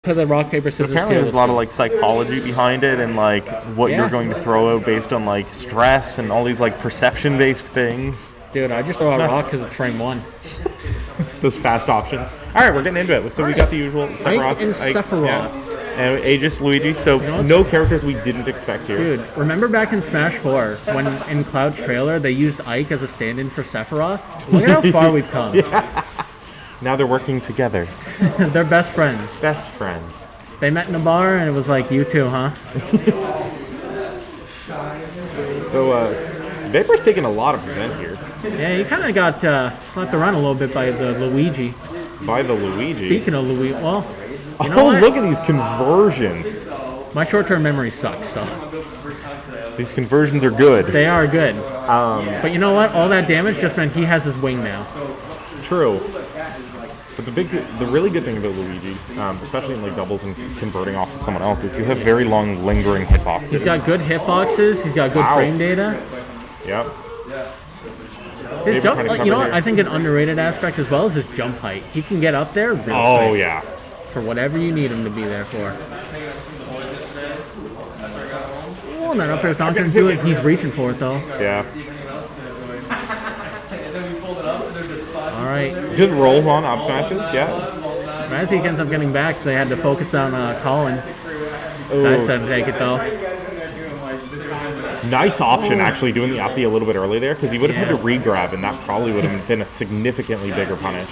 Because of rock, paper, scissors, apparently there's a lot of like psychology behind it and like what you're going to throw out based on like stress and all these like perception based things. Dude, I just throw out rock because it's frame one. Those fast options. Alright, we're getting into it. So we got the usual Sephiroth and Sephiroth. And Aegis, Luigi, so no characters we didn't expect here. Dude, remember back in Smash 4 when in Cloud's trailer they used Ike as a stand-in for Sephiroth? Look at how far we've come. Yeah. Now they're working together. They're best friends. Best friends. They met in a bar and it was like, you two, huh? So, Vapor's taking a lot of percent here. Yeah, he kind of got slapped around a little bit by the Luigi. By the Luigi? Speaking of Luigi, well, you know what? Look at these conversions. My short-term memory sucks, so. These conversions are good. They are good. But you know what? All that damage just meant he has his wing now. True. But the really good thing about Luigi, especially in like doubles and converting off of someone else, is you have very long, lingering hitboxes. He's got good hitboxes. He's got good frame data. Yep. His jump, like, you know what? I think an underrated aspect as well is his jump height. He can get up there real quick. Oh yeah. For whatever you need him to be there for. Oh, that up air's not going to do it. He's reaching for it though. Yeah. All right. Just rolls on up smashes, yeah. Raziek ends up getting back. They had to focus on Colin. That doesn't take it though. Nice option actually doing the uppy a little bit early there because he would have had to re-grab and that probably would have been a significantly bigger punish.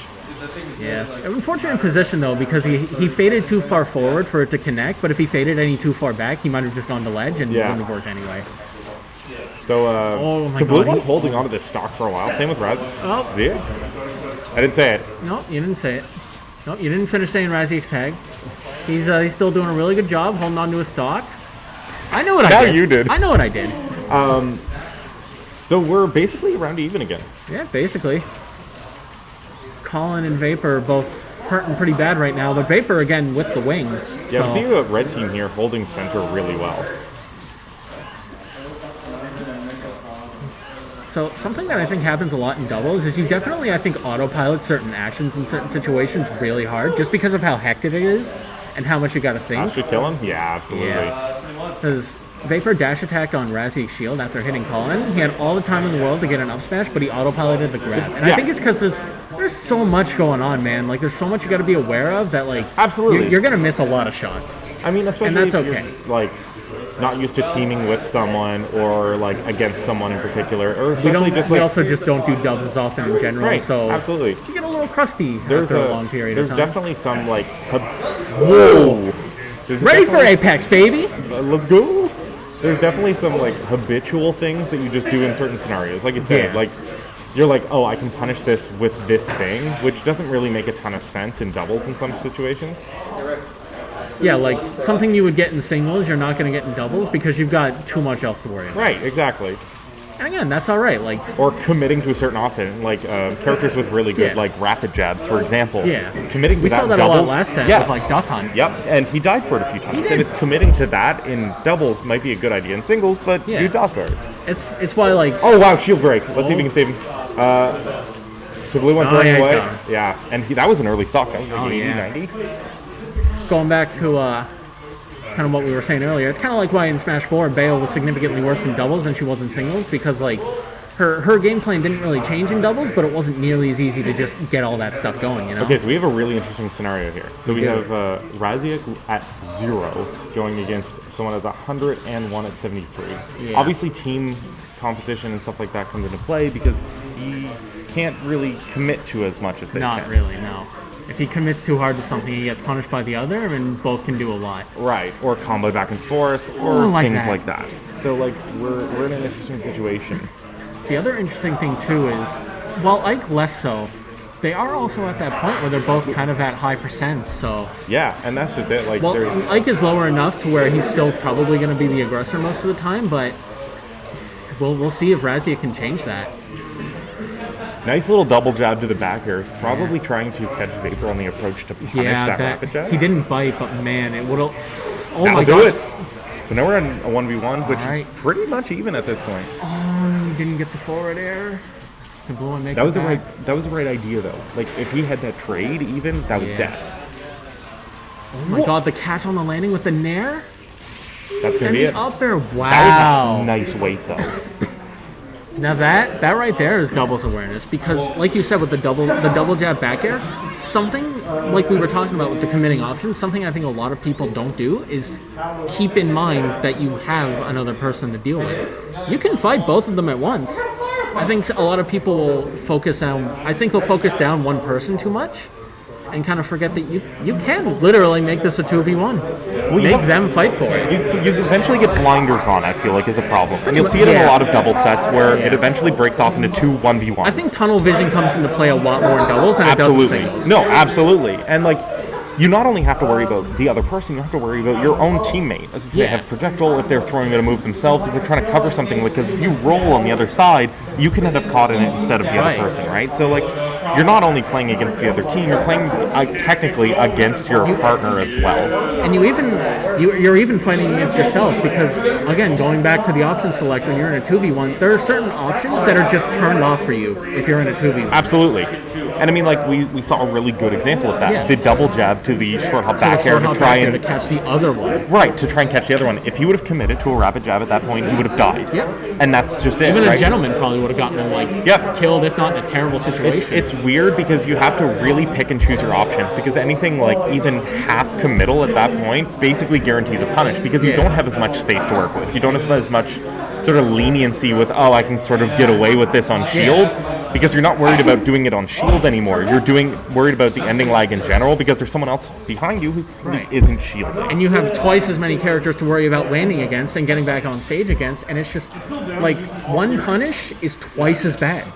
Yeah. Unfortunate position though because he faded too far forward for it to connect, but if he faded any too far back, he might have just gone to ledge and it wouldn't have worked anyway. So, TehBlueOne holding onto this stock for a while. Same with Raziek. I didn't say it. No, you didn't say it. No, you didn't finish saying Raziek's tag. He's still doing a really good job holding on to his stock. I know what I did. Yeah, you did. I know what I did. So we're basically around even again. Yeah, basically. Colin and Vapor are both hurting pretty bad right now, but Vapor again with the wing. Yeah, I'm seeing a red team here holding center really well. So something that I think happens a lot in doubles is you definitely, I think, autopilot certain actions in certain situations really hard just because of how hectic it is and how much you got to think. Actually kill him? Yeah, absolutely. Because Vapor dash attacked on Raziek's shield after hitting Colin. He had all the time in the world to get an up smash, but he autopiloted the grab. And I think it's because there's so much going on, man. Like, there's so much you got to be aware of that, like, absolutely, you're going to miss a lot of shots. I mean, especially and that's if okay. You're, like, not used to teaming with someone or like against someone in particular, or we also just don't do dubs as often in general, right, so absolutely you get a little crusty after a long period of time. There's definitely some like whoa, ready for Apex, baby. Let's go. There's definitely some like habitual things that you just do in certain scenarios, like you said, like you're like, oh, I can punish this with this thing, which doesn't really make a ton of sense in doubles in some situations. Yeah, like something you would get in singles, you're not going to get in doubles because you've got too much else to worry about. Right, exactly. And again, that's all right. Like, or committing to a certain option, like characters with really good like rapid jabs, for example. Yeah, committing to we that saw that doubles, a lot last set with like Duck Hunt. Yep, and he died for it a few times. And it's committing to that in doubles might be a good idea in singles, but you die for it. It's why like oh wow, shield break. Let's see if we can save him. TehBlueOne throwing away. Yeah, and that was an early stock. That was like 80, 90. Going back to kind of what we were saying earlier, it's kind of like why in Smash 4 Bayo was significantly worse in doubles than she was in singles, because like her game plan didn't really change in doubles, but it wasn't nearly as easy to just get all that stuff going, you know? Okay, so we have a really interesting scenario here. So we have Raziek at 0 going against someone at 101 at 73. Yeah. Obviously team composition and stuff like that comes into play because he can't really commit to as much as they can. Not really, no. If he commits too hard to something, he gets punished by the other, and both can do a lot. Right, or combo back and forth, or things like that. So, like, we're in an interesting situation. The other interesting thing, too, is, while Ike less so, they are also at that point where they're both kind of at high percents, so... Yeah, and that's just it. Like, Ike is lower enough to where he's still probably going to be the aggressor most of the time, but we'll see if Raziek can change that. Nice little double jab to the back here. Probably trying to catch Vapor on the approach to punish that rapid jab. He didn't bite, but man, it would have... Oh That'll my do gosh. it. So now we're on a 1v1, which is pretty much even at this point. Oh, he didn't get the forward air. TehBlueOne makes that was the right idea though. Like if he had that trade even, that was death. Oh my god, the catch on the landing with the nair? That's going to And be the it. up air, That wow. was a nice weight, though. Now that right there is doubles awareness, because like you said with the double jab back air, something like we were talking about with the committing options, something I think a lot of people don't do is keep in mind that you have another person to deal with. You can fight both of them at once. I think a lot of people will focus down one person too much and kind of forget that you can literally make this a 2v1. Make them fight for it. You eventually get blinders on, I feel like, is a problem. And you'll see it in a lot of double sets where it eventually breaks off into 2 1v1s. I think tunnel vision comes into play a lot more in doubles than it does in singles. No, absolutely. And like, you not only have to worry about the other person, you have to worry about your own teammate. If they have projectile, if they're throwing out a move themselves, if they're trying to cover something, because if you roll on the other side, you can end up caught in it instead of the other person, right? So like, you're not only playing against the other team, you're playing technically against your partner as well. And you're even fighting against yourself, because again, going back to the option select when you're in a 2v1, there are certain options that are just turned off for you if you're in a 2v1. Absolutely. And I mean, like, we saw a really good example of that. Yeah. The double jab to the short hop back air to try and catch the other one. Right, to try and catch the other one. If he would have committed to a rapid jab at that point, he would have died. Yep. And that's just it. Even right? a gentleman probably would have gotten him killed, if not in a terrible situation. It's weird because you have to really pick and choose your options, because anything like even half committal at that point basically guarantees a punish, because you don't have as much space to work with. You don't have as much sort of leniency with, I can sort of get away with this on shield, because you're not worried about doing it on shield anymore. You're worried about the ending lag in general, because there's someone else behind you who isn't shielding. And you have twice as many characters to worry about landing against and getting back on stage against, and it's just like one punish is twice as bad.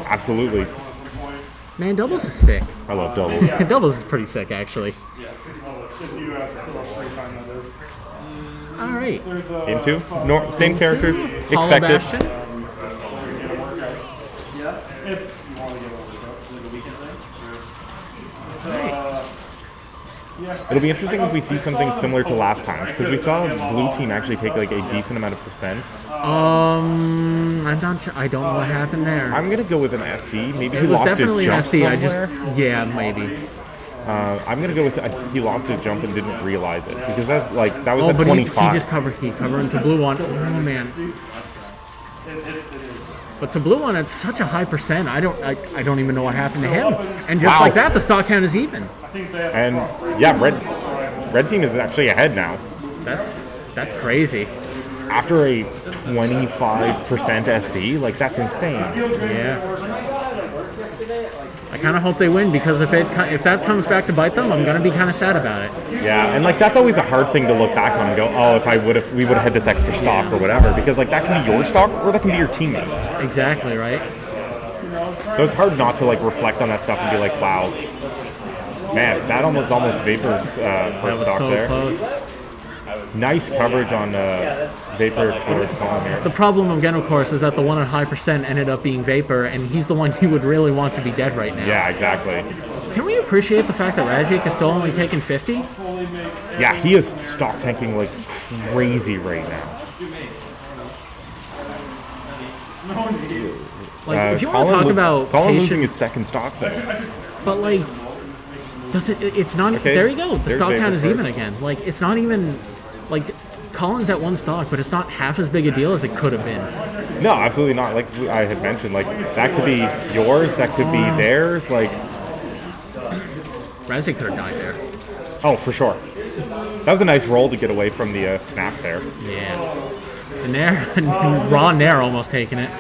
Absolutely. Man, doubles is sick. I love doubles. Doubles is pretty sick, actually. All right. Game 2? No, same characters. Hollow Expected. Bastion. It'll be interesting if we see something similar to last time, because we saw blue team actually take like a decent amount of percent. I'm not sure. I don't know what happened there. I'm gonna go with an SD. Maybe It he was lost his definitely jump SD. somewhere. Maybe. I'm gonna go with he lost his jump and didn't realize it, because that was at but 25. he just covered. He covered into blue one. Oh man. But to blue one, it's such a high percent. I don't even know what happened to him. And just like that, the stock count is even. And yeah, red team is actually ahead now. That's crazy. After a 25% SD, like, that's insane. Yeah. I kind of hope they win, because if that comes back to bite them, I'm gonna be kind of sad about it. Yeah, and like, that's always a hard thing to look back on and go, if we would have had this extra stock or whatever, because like, that can be your stock or that can be your teammates. Exactly, right? So it's hard not to like reflect on that stuff and be like, wow, man, that almost Vapor's first stock so there. Close. Nice coverage on Vapor towards Colin here. The problem again, of course, is that the one at high percent ended up being Vapor, and he's the one you would really want to be dead right now. Yeah, exactly. Can we appreciate the fact that Raziek is still only taking 50? Yeah, he is stock tanking like crazy right now. Like, if you want to talk about Colin losing his second stock though. But like, it's not. Okay. There you go. The There's stock count is Vapor even again. Like, it's not even like Colin's at one stock, but it's not half as big a deal as it could have been. No, absolutely not. Like I had mentioned, like, that could be yours, that could be theirs. Like, Raziek could have died there. oh, for sure. That was a nice roll to get away from the snap there. Yeah. The Nair, raw Nair almost taking it.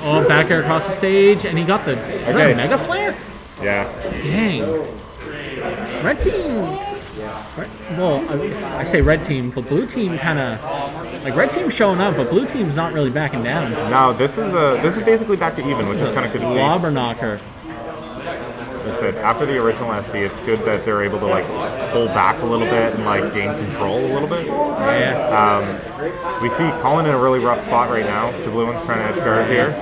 Oh, Back air across the stage, and he got the is that a Mega Flare? yeah. Dang. Red team. I say red team, but blue team kind of like red team's showing up, but blue team's not really backing down. No, this is basically back to even, which is kind of good to see. Slobber knocker. Like I said, after the original SD, it's good that they're able to like pull back a little bit and like gain control a little bit. Yeah. We see Colin in a really rough spot right now. TehBlueOne's trying to edge guard here,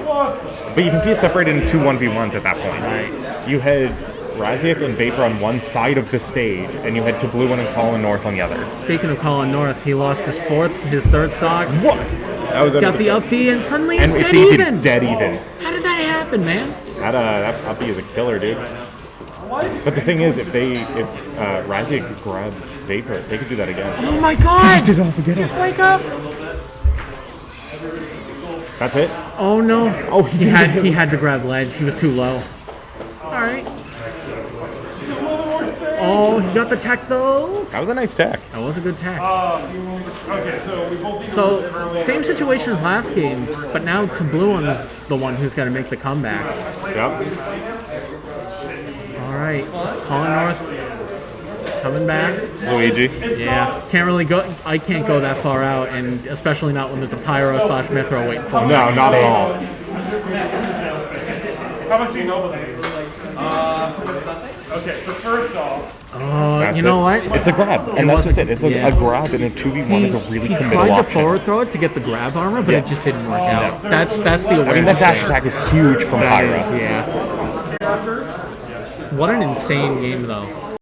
but you can see it separated into 2 1v1s at that point. Right. You had Raziek and Vapor on one side of the stage, and you had TehBlueOne and Colin North on the other. Speaking of Colin North, he lost his third stock. What? That was Got the up B, and suddenly and it's dead even. Dead even. How did that happen, man? That puppy is a killer, dude. But the thing is, if Raziek could grab Vapor, they could do that again. Oh my god! Did it all forget Just wake up! That's it? Oh no. Oh, he had to grab ledge. He was too low. Alright. Oh, he got the tech though. That was a nice tech. That was a good tech. Okay, so we both So, same situation as last game, but now TehBlueOne is the one who's got to make the comeback. Yep. Alright. Colin North coming back. Luigi. Yeah. Can't really go. I can't go that far out, and especially not when there's a Pyro / Mythro waiting for me. No, not at all. How much do you know about the Okay, so first off, you know what? It's a grab, and that's just it. It's a grab, and a 2v1 is a really committal tried to option. forward throw it to get the grab armor, but it just didn't work out. That's the awareness. I mean, that dash there. attack is huge from That Pyro. is, yeah. What an insane game, though.